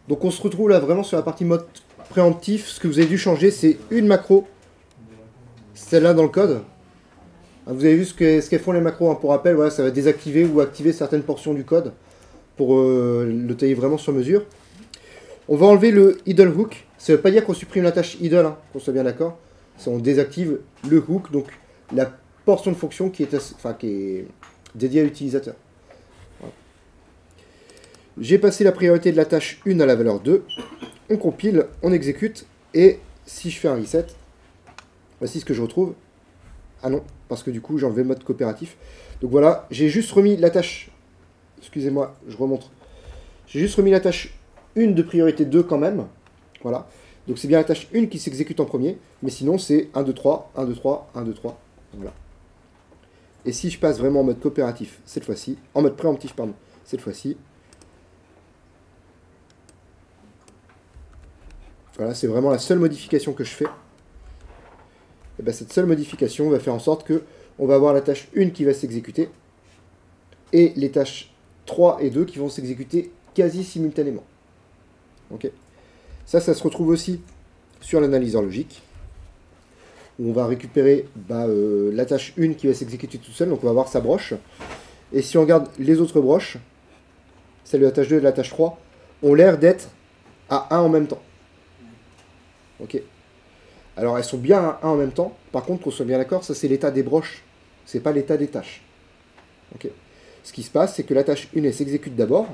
Donc on se retrouve là vraiment sur la partie mode préemptif. Ce que vous avez dû changer, c'est une macro, celle-là dans le code. Vous avez vu ce qu'elles font les macros, hein. Pour rappel, voilà, ça va désactiver ou activer certaines portions du code pour le tailler vraiment sur mesure. On va enlever le idle hook. Ça ne veut pas dire qu'on supprime la tâche idle, hein, qu'on soit bien d'accord. C'est on désactive le hook, donc la portion de fonction qui est dédiée à l'utilisateur. Voilà. J'ai passé la priorité de la tâche 1 à la valeur 2. On compile, on exécute, et si je fais un reset, voici ce que je retrouve. Ah non, parce que du coup j'ai enlevé le mode coopératif. Donc voilà, j'ai juste remis la tâche... Excusez-moi, je remonte. J'ai juste remis la tâche 1 de priorité 2 quand même. Voilà. Donc c'est bien la tâche 1 qui s'exécute en premier. Mais sinon c'est 1, 2, 3, 1, 2, 3, 1, 2, 3. Voilà. Et si je passe vraiment en mode coopératif cette fois-ci, en mode préemptif, pardon, cette fois-ci. Voilà, c'est vraiment la seule modification que je fais. Et bien cette seule modification va faire en sorte que on va avoir la tâche 1 qui va s'exécuter et les tâches 3 et 2 qui vont s'exécuter quasi simultanément. Ok. Ça se retrouve aussi sur l'analyseur logique, où on va récupérer la tâche 1 qui va s'exécuter toute seule, donc on va avoir sa broche. Et si on regarde les autres broches, celle de la tâche 2 et de la tâche 3, ont l'air d'être à 1 en même temps. Ok. Alors elles sont bien à 1 en même temps, par contre, qu'on soit bien d'accord, ça c'est l'état des broches, c'est pas l'état des tâches. Ok. Ce qui se passe, c'est que la tâche 1 elle s'exécute d'abord.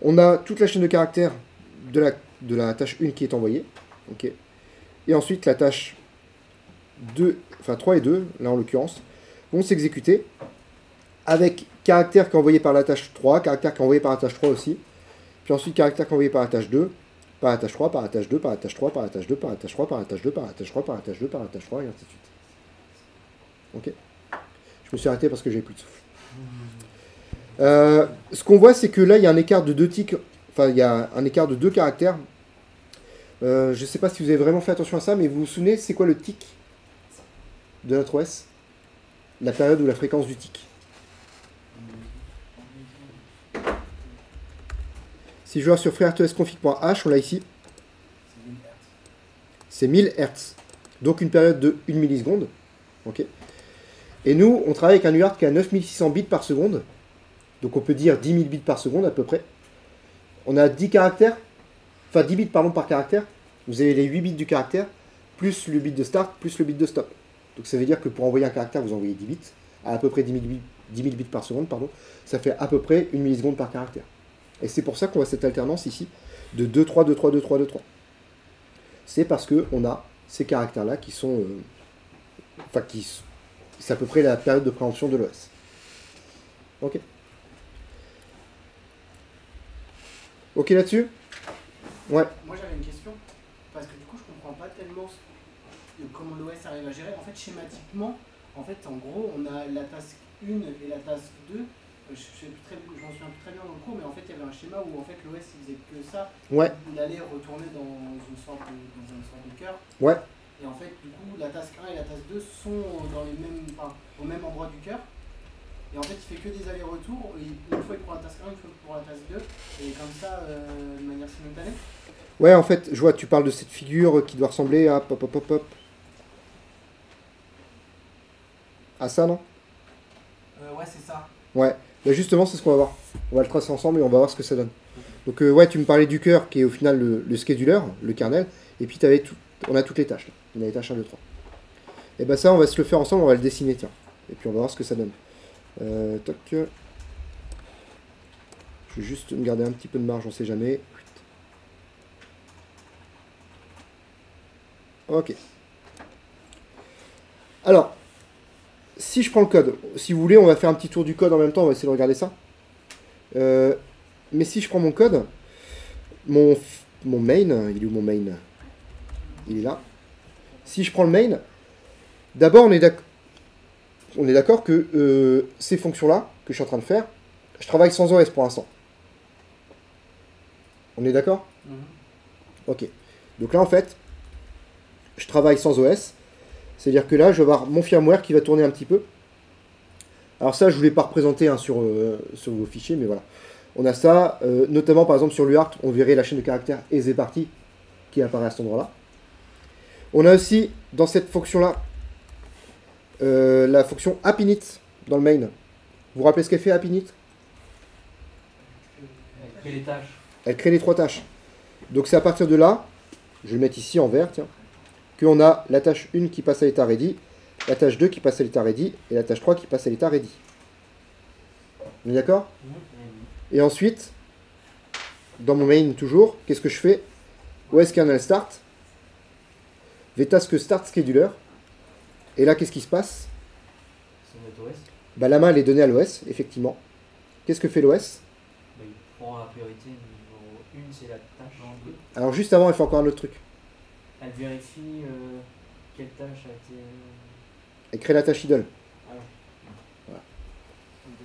On a toute la chaîne de caractères de la tâche 1 qui est envoyée. Ok. Et ensuite la tâche 2, enfin 3 et 2, là en l'occurrence, vont s'exécuter avec caractère qui est envoyé par la tâche 3, caractère qui est envoyé par la tâche 3 aussi, puis ensuite caractère qui est envoyé par la tâche 2, par la tâche 3, par la tâche 2, par la tâche 3, par la tâche 2, par la tâche 3, par la tâche 2, par la tâche 3, par la tâche 2, par la tâche 3, et ainsi de suite. Ok. Je me suis arrêté parce que j'ai plus de souffle. Ce qu'on voit, c'est que là, il y a un écart de 2 ticks, enfin, il y a un écart de 2 caractères. Je ne sais pas si vous avez vraiment fait attention à ça, mais vous vous souvenez, c'est quoi le tick de notre OS? La période ou la fréquence du tick. Si je vois sur freertosconfig.h, on l'a ici. C'est 1000 Hz. Donc une période de 1 milliseconde. Okay. Et nous, on travaille avec un UART qui a 9600 bits par seconde. Donc on peut dire 10 000 bits par seconde à peu près. On a 10 caractères. Enfin 10 bits pardon, par caractère. Vous avez les 8 bits du caractère, plus le bit de start, plus le bit de stop. Donc ça veut dire que pour envoyer un caractère, vous envoyez 10 bits, à peu près 10 000 bits par seconde, pardon. Ça fait à peu près 1 milliseconde par caractère. Et c'est pour ça qu'on a cette alternance ici de 2, 3, 2, 3, 2, 3, 2, 3. C'est parce qu'on a ces caractères-là qui sont... c'est à peu près la période de préemption de l'OS. Ok. Ok là-dessus? Ouais. Moi j'avais une question, parce que du coup je comprends pas tellement comment l'OS arrive à gérer. En fait schématiquement, en gros on a la task 1 et la task 2. Je m'en souviens plus très bien dans le cours, mais en fait il y avait un schéma où en fait l'OS il faisait que ça. Ouais. Il allait retourner dans une sorte de cœur. Ouais. Et en fait du coup la task 1 et la task 2 sont au même endroit du cœur. Et en fait il fait que des allers-retours. Une fois il prend la task 1, une fois il prend la task 2. Et comme ça de manière simultanée. Ouais, en fait, je vois, tu parles de cette figure qui doit ressembler à à ça, non? Ouais, c'est ça. Ouais, bah justement, c'est ce qu'on va voir. On va le tracer ensemble et on va voir ce que ça donne. Donc, ouais, tu me parlais du cœur qui est au final le scheduler, le kernel, et puis on a toutes les tâches. Là. On a les tâches 1, 2, 3. Et bah, ça, on va se le faire ensemble, on va le dessiner, tiens. Et puis, on va voir ce que ça donne. Toc. Je vais juste me garder un petit peu de marge, on sait jamais. Ok. Alors, si je prends le code, si vous voulez, on va faire un petit tour du code en même temps, on va essayer de regarder ça. Mais si je prends mon code, mon main, il est où mon main? Il est là. Si je prends le main, d'abord on est d'accord que ces fonctions-là, que je suis en train de faire, je travaille sans OS pour l'instant. On est d'accord? Ok. Donc là, en fait, je travaille sans OS. C'est-à-dire que là, je vais avoir mon firmware qui va tourner un petit peu. Alors ça, je ne voulais pas représenter hein, sur vos fichiers, mais voilà. On a ça, notamment par exemple sur l'UART, on verrait la chaîne de caractères EasyParty qui apparaît à cet endroit-là. On a aussi dans cette fonction-là la fonction appinit dans le main. Vous vous rappelez ce qu'elle fait appinit? Elle crée les tâches. Elle crée les 3 tâches. Donc c'est à partir de là, je vais le mettre ici en vert, tiens, qu'on a la tâche 1 qui passe à l'état ready, la tâche 2 qui passe à l'état ready, et la tâche 3 qui passe à l'état ready. On est d'accord? Et ensuite, dans mon main toujours, qu'est-ce que je fais? OS kernel start, vtask start scheduler, et là qu'est-ce qui se passe? C'est notre OS. Bah, la main elle est donnée à l'OS, effectivement. Qu'est-ce que fait l'OS? Bah, il prend la priorité numéro 1, c'est la tâche. Alors juste avant, elle fait encore un autre truc. Elle vérifie quelle tâche a été. Elle crée la tâche idle. Ah ouais. Voilà.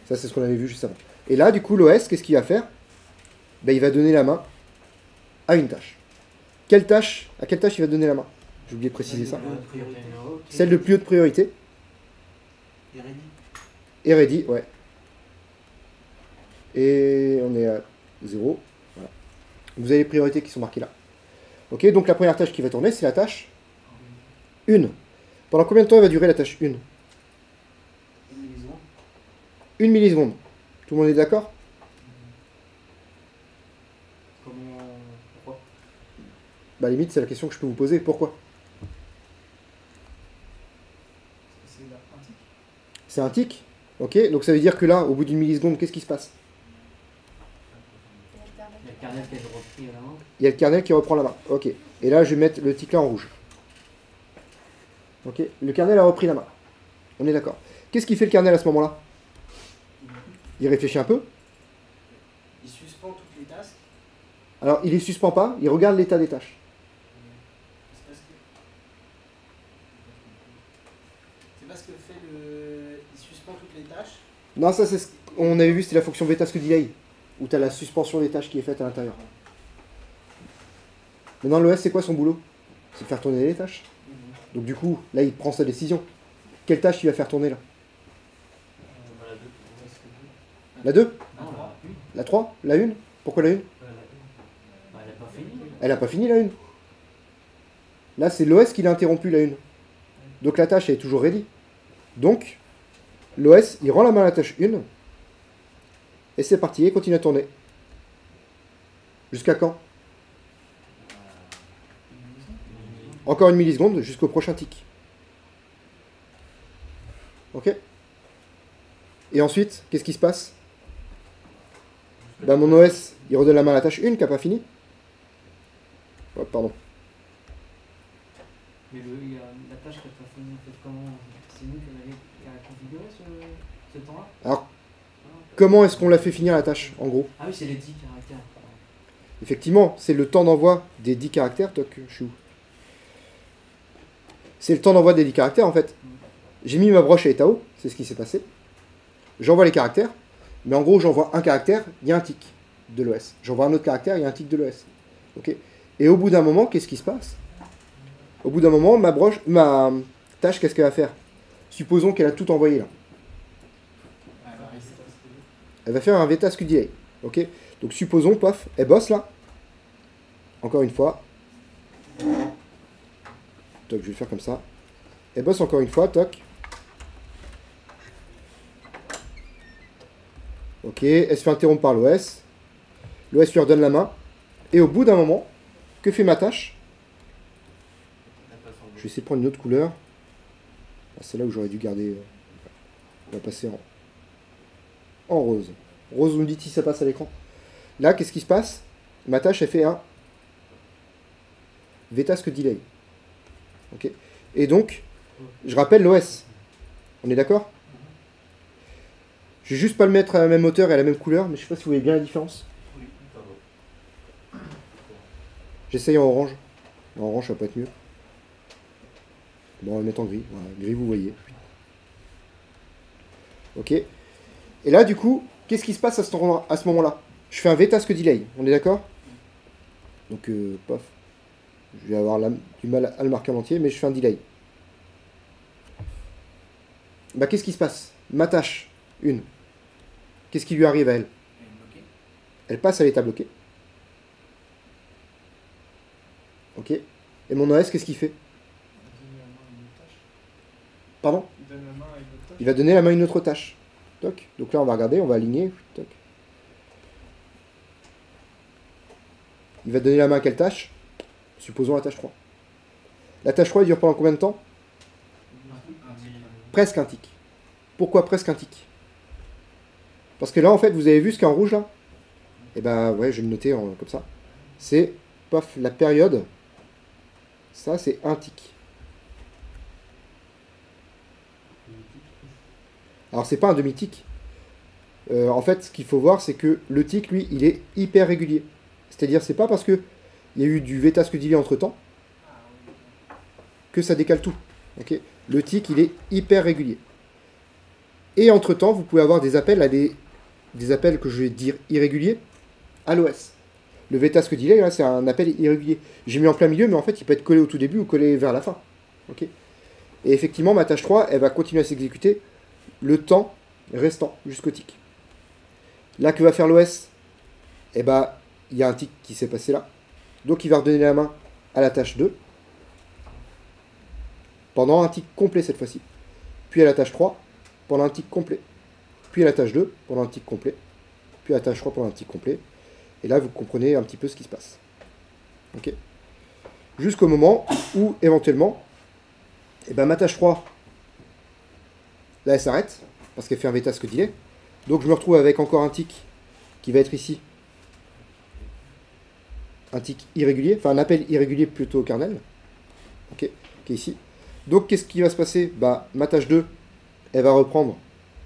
Ça c'est ce qu'on avait vu juste avant. Et là, du coup, l'OS, qu'est-ce qu'il va faire? Ben, il va donner la main à une tâche. Quelle tâche? À quelle tâche il va donner la main? J'ai oublié de préciser ça. Priorité numéro. Celle de plus haute priorité. Et ready. Et ready, ouais. Et on est à 0. Voilà. Vous avez les priorités qui sont marquées là. Ok, donc la première tâche qui va tourner, c'est la tâche 1. Pendant combien de temps va durer la tâche 1? 1 milliseconde. 1 milliseconde. Tout le monde est d'accord? Comment. Pourquoi? Bah, limite, c'est la question que je peux vous poser. Pourquoi? C'est un tic. C'est un tic. Ok, donc ça veut dire que là, au bout d'une milliseconde, qu'est-ce qui se passe? Il y a le kernel qui a repris à la main. Il y a le kernel qui reprend la main. Ok. Et là, je vais mettre le tic là en rouge. Ok. Le kernel a repris la main. On est d'accord. Qu'est-ce qu'il fait le kernel à ce moment-là? Il réfléchit un peu. Il suspend toutes les tasks. Alors, il les suspend pas. Il regarde l'état des tâches. C'est parce que fait le. Il suspend toutes les tâches. Non, ça, c'est ce qu'on avait vu, c'était la fonction vtask delay. Où tu as la suspension des tâches qui est faite à l'intérieur. Maintenant, l'OS, c'est quoi son boulot? C'est de faire tourner les tâches. Donc, du coup, là, il prend sa décision. Quelle tâche il va faire tourner là? La 2? Non, la 1. La 3? La 1? Pourquoi la 1? Bah, elle a pas fini. Elle n'a pas fini la 1. Là, c'est l'OS qui l'a interrompu la 1. Donc la tâche elle est toujours ready. Donc, l'OS, il rend la main à la tâche 1. Et c'est parti, il continue à tourner. Jusqu'à quand? Encore 1 milliseconde jusqu'au prochain tic. Ok? Et ensuite, qu'est-ce qui se passe? Bah, mon OS, il redonne la main à la tâche 1 qui n'a pas fini. Oh, pardon. Mais la tâche qui n'a pas fini, en fait, comment. C'est nous qui a configuré ce temps-là? Alors, comment est-ce qu'on l'a fait finir la tâche, en gros? Ah oui, c'est les 10 caractères. Effectivement, c'est le temps d'envoi des 10 caractères. Toc, je suis où? C'est le temps d'envoi des 10 caractères, en fait. J'ai mis ma broche à état haut, c'est ce qui s'est passé. J'envoie les caractères, mais en gros, j'envoie un caractère, il y a un tic de l'OS. J'envoie un autre caractère, il y a un tic de l'OS. Ok. Et au bout d'un moment, qu'est-ce qui se passe? Au bout d'un moment, ma tâche, qu'est-ce qu'elle va faire? Supposons qu'elle a tout envoyé là. Elle va faire un vtask delay. Ok. Donc supposons, pof, elle bosse là. Encore une fois. Toc, je vais le faire comme ça. Elle bosse encore une fois, toc. Ok, elle se fait interrompre par l'OS. L'OS lui redonne la main. Et au bout d'un moment, que fait ma tâche? Je vais essayer de prendre une autre couleur. Ah, c'est là où j'aurais dû garder. On va passer en rose. Rose, vous me dites si ça passe à l'écran. Là, qu'est-ce qui se passe? Ma tâche, elle fait un vtask delay. Ok. Et donc, je rappelle l'OS. On est d'accord? Je vais juste pas le mettre à la même hauteur et à la même couleur, mais je sais pas si vous voyez bien la différence. J'essaye en orange. En orange, ça va pas être mieux. Bon, on va le mettre en gris. Voilà, gris, vous voyez. Ok. Et là, du coup, qu'est-ce qui se passe à ce moment-là? Je fais un vtask delay. On est d'accord? Donc, pof. Je vais avoir du mal à le marquer en entier, mais je fais un delay. Bah, qu'est-ce qui se passe? Ma tâche, 1. Qu'est-ce qui lui arrive à elle? elle passe à l'état bloqué. Ok. Et mon OS, qu'est-ce qu'il fait? Pardon? Il donne la main à une autre tâche. Il va donner la main à une autre tâche. Toc. Donc là, on va regarder, on va aligner. Toc. Il va donner la main à quelle tâche? Supposons la tâche 3. La tâche 3, elle dure pendant combien de temps? Presque un tic. Pourquoi presque un tic? Parce que là, en fait, vous avez vu ce qui est en rouge, là? Et ben, ouais, je vais le noter comme ça. C'est, paf, la période. Ça, c'est un tic. Alors, c'est pas un demi-tic. En fait, ce qu'il faut voir, c'est que le tic, lui, il est hyper régulier. C'est-à-dire, c'est pas parce que il y a eu du V-task delay entre-temps que ça décale tout. Okay, le tic, il est hyper régulier. Et entre-temps, vous pouvez avoir des appels à des appels que je vais dire irréguliers à l'OS. Le V-task delay, là, c'est un appel irrégulier. J'ai mis en plein milieu, mais en fait, il peut être collé au tout début ou collé vers la fin. Okay, et effectivement, ma tâche 3, elle va continuer à s'exécuter le temps restant jusqu'au tic. Là, que va faire l'OS? Eh ben, il y a un tic qui s'est passé là. Donc, il va redonner la main à la tâche 2. Pendant un tic complet cette fois-ci. Puis à la tâche 3, pendant un tic complet. Puis à la tâche 2, pendant un tic complet. Puis à la tâche 3, pendant un tic complet. Et là, vous comprenez un petit peu ce qui se passe. Ok. Jusqu'au moment où, éventuellement, eh ben, ma tâche 3, là, elle s'arrête. Parce qu'elle fait un V-task delay. Donc, je me retrouve avec encore un tic qui va être ici. Un tic irrégulier. Enfin, un appel irrégulier plutôt au kernel. Ok. Qui est ici. Donc, qu'est-ce qui va se passer? Bah, ma tâche 2, elle va reprendre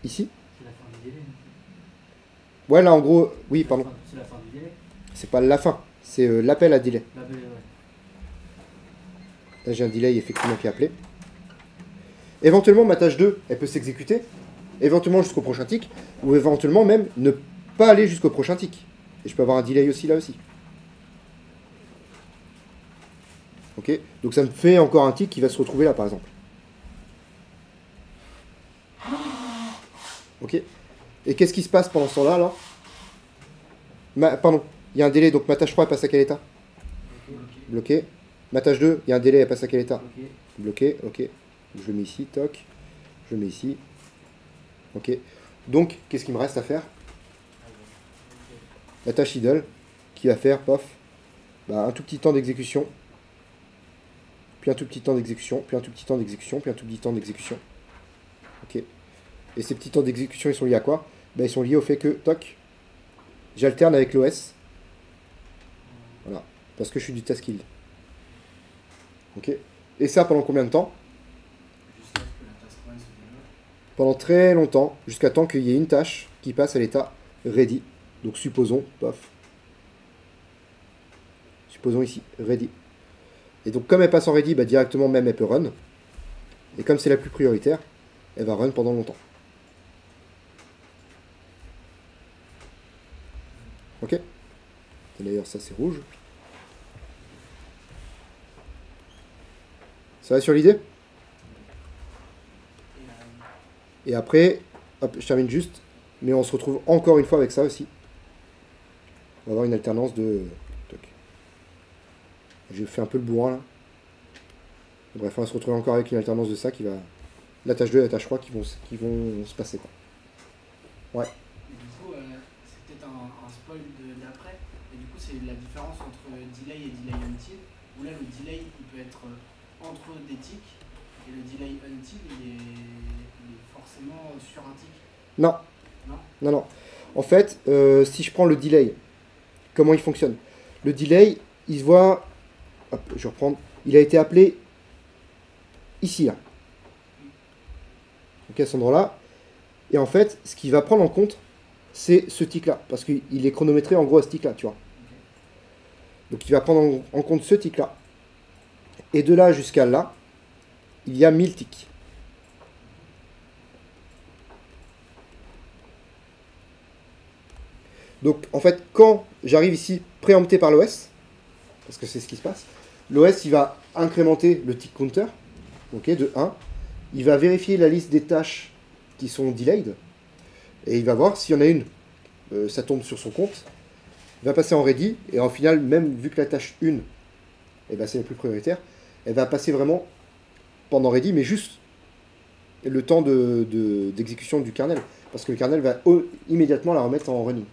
ici. C'est la fin du délai. Ouais, là, en gros, oui, pardon. C'est la fin du délai. C'est pas la fin, c'est l'appel à delay. L'appel, ouais. Là, j'ai un delay, effectivement, qui est appelé. Éventuellement, ma tâche 2, elle peut s'exécuter, éventuellement jusqu'au prochain tic, ou éventuellement même ne pas aller jusqu'au prochain tic. Et je peux avoir un delay aussi, là aussi. Ok, donc ça me fait encore un tic qui va se retrouver là, par exemple. Ok. Et qu'est-ce qui se passe pendant ce temps-là, là? Pardon, il y a un délai, donc ma tâche 3, elle passe à quel état? Bloqué. Ma tâche 2, il y a un délai, elle passe à quel état? Bloqué, ok. Je le mets ici, toc. Je le mets ici. Ok. Donc, qu'est-ce qu'il me reste à faire? La tâche idle, qui va faire, pof, bah, un tout petit temps d'exécution. Puis un tout petit temps d'exécution, puis un tout petit temps d'exécution, puis un tout petit temps d'exécution. Ok. Et ces petits temps d'exécution, ils sont liés à quoi? Ben, ils sont liés au fait que, toc, j'alterne avec l'OS. Voilà. Parce que je suis du task kill. Ok. Et ça pendant combien de temps? Jusqu'à ce que la task 1 se développe. Pendant très longtemps, jusqu'à temps qu'il y ait une tâche qui passe à l'état ready. Donc supposons, pof. Supposons ici, ready. Et donc comme elle passe en ready, bah, directement même elle peut run. Et comme c'est la plus prioritaire, elle va run pendant longtemps. Ok. D'ailleurs ça c'est rouge. Ça va sur l'idée? Et après, hop, je termine juste. Mais on se retrouve encore une fois avec ça aussi. On va avoir une alternance de... J'ai fait un peu le bourrin là. Bref, on va se retrouver encore avec une alternance de ça qui va... La tâche 2 et la tâche 3 qui vont se passer, quoi. Ouais. Et du coup, c'est peut-être un spoil d'après. Et du coup, c'est la différence entre delay et delay until. Où là, le delay, il peut être entre des tics. Et le delay until, il est forcément sur un tic. Non. Non. Non, non. En fait, si je prends le delay, comment il fonctionne? Le delay, il se voit... Hop, je vais reprendre. Il a été appelé ici, là. Ok, à cet endroit-là. Et en fait, ce qu'il va prendre en compte, c'est ce tic-là. Parce qu'il est chronométré en gros à ce tic-là, tu vois. Donc il va prendre en compte ce tic-là. Et de là jusqu'à là, il y a 1000 tics. Donc en fait, quand j'arrive ici préempté par l'OS, parce que c'est ce qui se passe, l'OS il va incrémenter le tick counter, okay, de 1. Il va vérifier la liste des tâches qui sont delayed, et il va voir s'il y en a une, ça tombe sur son compte, va passer en ready, et en final, même vu que la tâche 1, eh ben, c'est la plus prioritaire, elle va passer vraiment pendant ready, mais juste le temps d'exécution du kernel, parce que le kernel va immédiatement la remettre en running.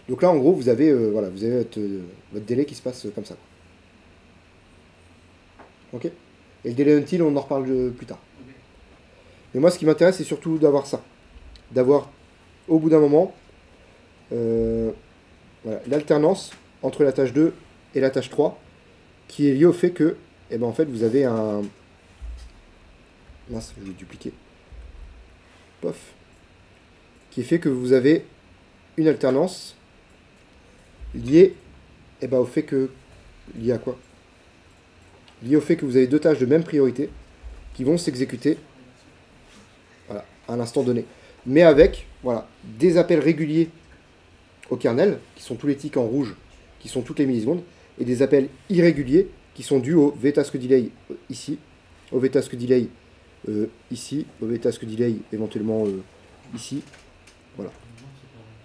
Donc là, en gros, vous avez, voilà, vous avez votre délai qui se passe comme ça. Ok. Et le délai until, on en reparle plus tard. Ok. Mais moi, ce qui m'intéresse, c'est surtout d'avoir ça. D'avoir, au bout d'un moment, voilà, l'alternance entre la tâche 2 et la tâche 3, qui est liée au fait que, eh ben, en fait, vous avez un... Mince, je vais dupliquer. Pof. Qui fait que vous avez une alternance liée, eh ben, au fait que... Liée à quoi? Liée au fait que vous avez deux tâches de même priorité qui vont s'exécuter, voilà, à un instant donné. Mais avec, voilà, des appels réguliers au kernel, qui sont tous les ticks en rouge, qui sont toutes les millisecondes, et des appels irréguliers, qui sont dus au vtask delay ici, au vtask delay ici, au vtask delay éventuellement ici. Voilà.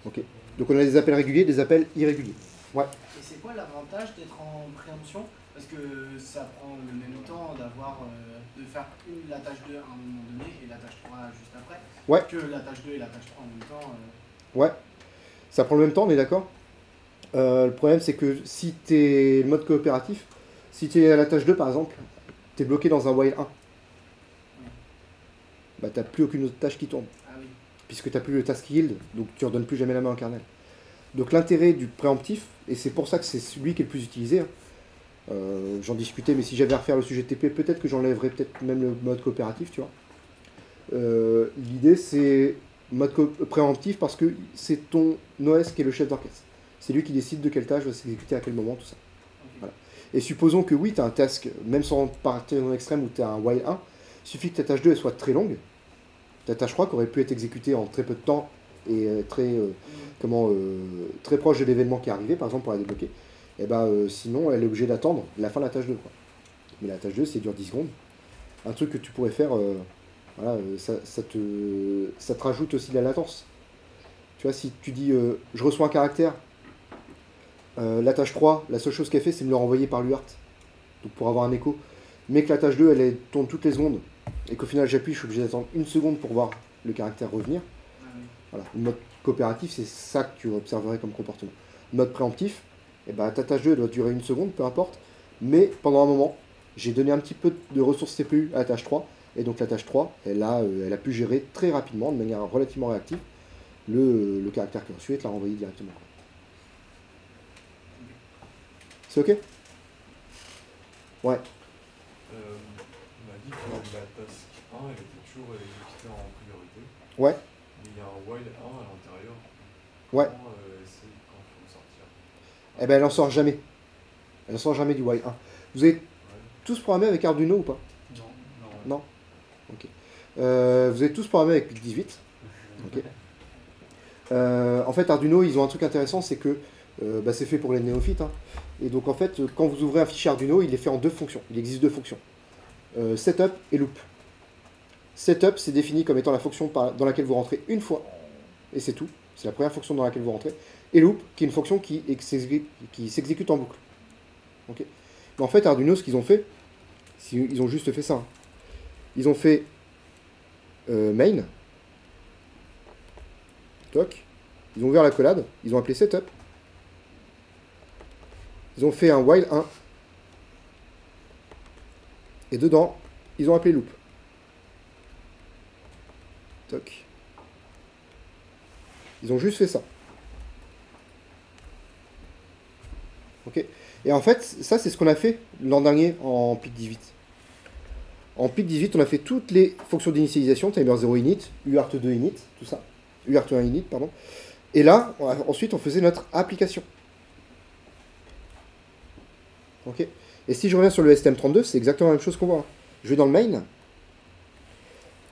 Ok. Donc on a des appels réguliers, des appels irréguliers. Ouais. Et c'est quoi l'avantage d'être en préemption? Parce que ça prend le même temps d'avoir de faire la tâche 2 à un moment donné et la tâche 3 juste après, Ouais. que la tâche 2 et la tâche 3 en même temps. Ouais. Ça prend le même temps, on est d'accord. Le problème, c'est que si tu es mode coopératif, si tu es à la tâche 2 par exemple, tu es bloqué dans un while 1. Bah, tu n'as plus aucune autre tâche qui tourne. Ah oui. Puisque tu n'as plus le task yield, donc tu ne redonnes plus jamais la main au kernel. Donc l'intérêt du préemptif, et c'est pour ça que c'est celui qui est le plus utilisé, hein, j'en discutais, mais si j'avais à refaire le sujet TP, peut-être que j'enlèverais peut-être même le mode coopératif, tu vois. L'idée c'est mode préemptif parce que c'est ton OS qui est le chef d'orchestre. C'est lui qui décide de quelle tâche va s'exécuter à quel moment, tout ça. Okay. Voilà. Et supposons que oui, tu as un task, même sans partir dans l'extrême où tu as un while 1, il suffit que ta tâche 2 elle soit très longue. Ta tâche 3 qui aurait pu être exécutée en très peu de temps et très proche de l'événement qui est arrivé, par exemple pour la débloquer, et sinon elle est obligée d'attendre la fin de la tâche 2. Quoi. Mais la tâche 2 c'est dure 10 secondes. Un truc que tu pourrais faire, voilà, ça te rajoute aussi de la latence. Tu vois, si tu dis je reçois un caractère, la tâche 3, la seule chose qu'elle fait c'est me le renvoyer par l'UART, donc pour avoir un écho, mais que la tâche 2 elle tourne toutes les secondes et qu'au final j'appuie, je suis obligé d'attendre une seconde pour voir le caractère revenir. Ah oui. Voilà. Le mode coopératif, c'est ça que tu observerais comme comportement. Mode préemptif, ta tâche 2 elle doit durer une seconde, peu importe, mais pendant un moment, j'ai donné un petit peu de ressources CPU à la tâche 3, et donc la tâche 3, elle a pu gérer très rapidement, de manière relativement réactive, le caractère qui est reçu et te l'a renvoyé directement. C'est ok? Ouais. On m'a dit que la task 1 elle était toujours exécutée en priorité. Ouais. Mais il y a un while 1 à l'intérieur. Ouais. Comment c'est quand il faut sortir? Eh ben elle en sort jamais. Elle en sort jamais du while 1. Vous avez tous programmé avec Arduino ou pas? Non. Non. Ok. Vous avez tous programmé avec PIC18. Ok. En fait, Arduino, ils ont un truc intéressant, c'est que c'est fait pour les néophytes. Hein. Et donc, en fait, quand vous ouvrez un fichier Arduino, il est fait en deux fonctions. Il existe deux fonctions. Setup et loop. Setup, c'est défini comme étant la fonction dans laquelle vous rentrez une fois. Et c'est tout. C'est la première fonction dans laquelle vous rentrez. Et loop, qui est une fonction qui s'exécute en boucle. Okay. Mais en fait, Arduino, ce qu'ils ont fait, ils ont juste fait ça. Hein. Ils ont fait main. Toc. Ils ont ouvert la collade. Ils ont appelé setup. Ils ont fait un while 1. Et dedans, ils ont appelé loop. Toc. Ils ont juste fait ça. Ok. Et en fait, ça c'est ce qu'on a fait l'an dernier en PIC18. En PIC18, on a fait toutes les fonctions d'initialisation, timer 0 init, UART2 init, tout ça. UART1 init, pardon. Et là, ensuite, on faisait notre application. Ok. Et si je reviens sur le STM32, c'est exactement la même chose qu'on voit. Je vais dans le main.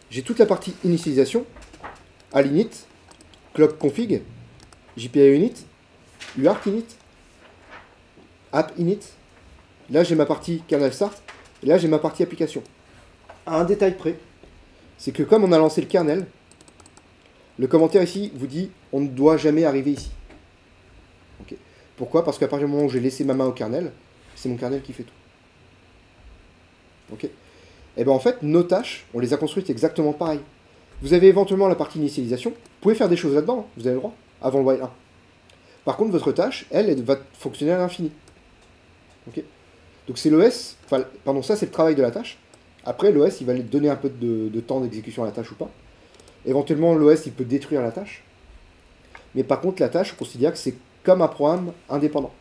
J'ai toute la partie initialisation, al init, clock config, JPIO init, UART init, app init. Là, j'ai ma partie kernel start. Et là, j'ai ma partie application. À un détail près, c'est que comme on a lancé le kernel, Le commentaire ici vous dit on ne doit jamais arriver ici. Ok. Pourquoi? Parce qu'à partir du moment où j'ai laissé ma main au kernel, c'est mon kernel qui fait tout. Ok. Et bien en fait, nos tâches, on les a construites exactement pareil. Vous avez éventuellement la partie initialisation, vous pouvez faire des choses là-dedans, vous avez le droit, avant le while 1. Par contre, votre tâche, elle va fonctionner à l'infini. Ok. Donc c'est l'OS, enfin, pardon, ça c'est le travail de la tâche. Après, l'OS, il va lui donner un peu de temps d'exécution à la tâche ou pas. Éventuellement, l'OS, il peut détruire la tâche. Mais par contre, la tâche, on considère que c'est comme un programme indépendant.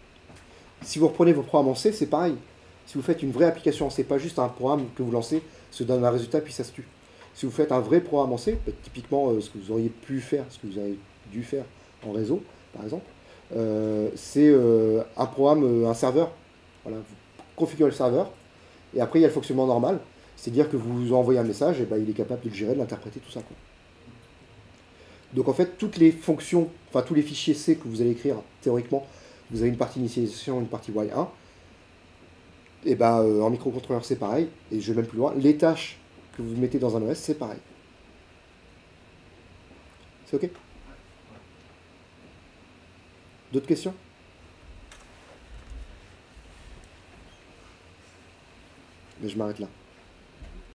Si vous reprenez vos programmes en C, c'est pareil. Si vous faites une vraie application en C, pas juste un programme que vous lancez, se donne un résultat, puis ça se tue. Si vous faites un vrai programme en C, typiquement ce que vous auriez pu faire, ce que vous avez dû faire en réseau, par exemple, c'est un programme, un serveur. Voilà, vous configurez le serveur, et après il y a le fonctionnement normal, c'est-à-dire que vous envoyez un message, et ben, il est capable de le gérer, de l'interpréter, tout ça, quoi. Donc en fait, toutes les fonctions, enfin tous les fichiers C que vous allez écrire, théoriquement, vous avez une partie initialisation, une partie while 1, et ben en microcontrôleur c'est pareil, et je vais même plus loin, les tâches que vous mettez dans un OS, c'est pareil. C'est ok? D'autres questions? Mais je m'arrête là.